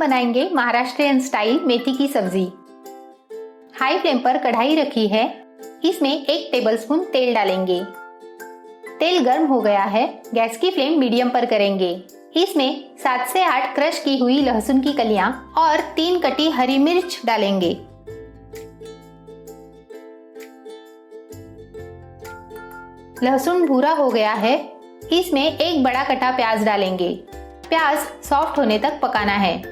बनाएंगे महाराष्ट्रियन स्टाइल मेथी की सब्जी। हाई फ्लेम पर कढ़ाई रखी है, इसमें 1 टेबलस्पून तेल डालेंगे। तेल गर्म हो गया है, गैस की फ्लेम मीडियम पर करेंगे। इसमें 7 से 8 क्रश की हुई लहसुन की कलियां और 3 कटी हरी मिर्च डालेंगे। लहसुन भूरा हो गया है, इसमें 1 बड़ा कटा प्याज डालेंगे। प्याज सॉफ्ट होने तक पकाना है।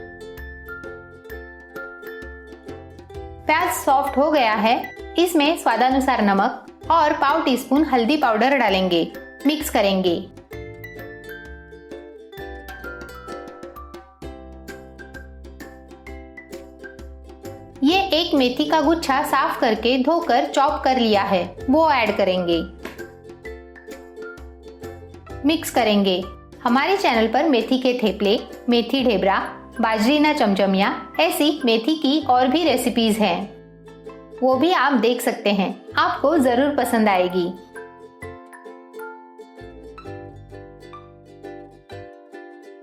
प्याज सॉफ्ट हो गया है, इसमें स्वादानुसार नमक और पाव टीस्पून हल्दी पाउडर डालेंगे। मिक्स करेंगे। ये एक मेथी का गुच्छा साफ करके धोकर चॉप कर लिया है, वो ऐड करेंगे। मिक्स करेंगे। हमारे चैनल पर मेथी के थेपले, मेथी ढेबरा, बाजरीना चमचमिया ऐसी मेथी की और भी रेसिपीज हैं, वो भी आप देख सकते हैं, आपको जरूर पसंद आएगी।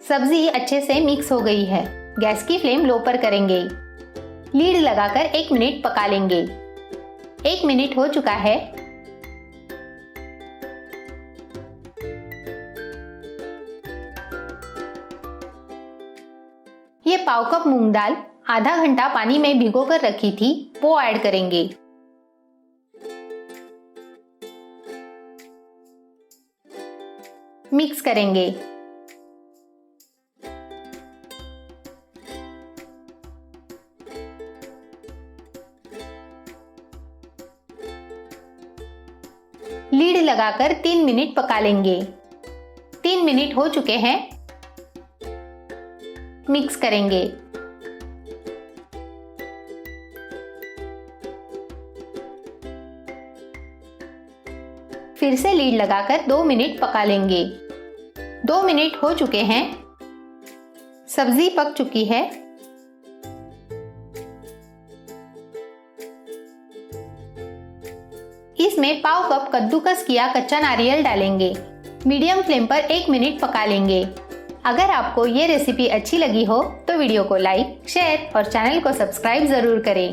सब्जी अच्छे से मिक्स हो गई है, गैस की फ्लेम लो पर करेंगे। लीड लगाकर 1 मिनट पका लेंगे। 1 मिनट हो चुका है। ये पाव कप मूंग दाल आधा घंटा पानी में भिगोकर रखी थी, वो ऐड करेंगे। मिक्स करेंगे। लीड लगाकर 3 मिनट पका लेंगे। 3 मिनट हो चुके हैं। मिक्स करेंगे। फिर से लीड लगाकर 2 मिनट पका लेंगे। 2 मिनट हो चुके हैं। सब्जी पक चुकी है। इसमें पाव कप कद्दूकस किया कच्चा नारियल डालेंगे। मीडियम फ्लेम पर 1 मिनट पका लेंगे। अगर आपको ये रेसिपी अच्छी लगी हो तो वीडियो को लाइक, शेयर और चैनल को सब्सक्राइब जरूर करें।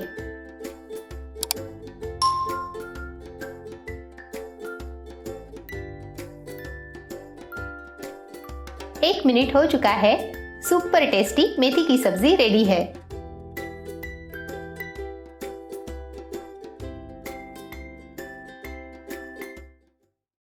1 मिनट हो चुका है। सुपर टेस्टी मेथी की सब्जी रेडी है।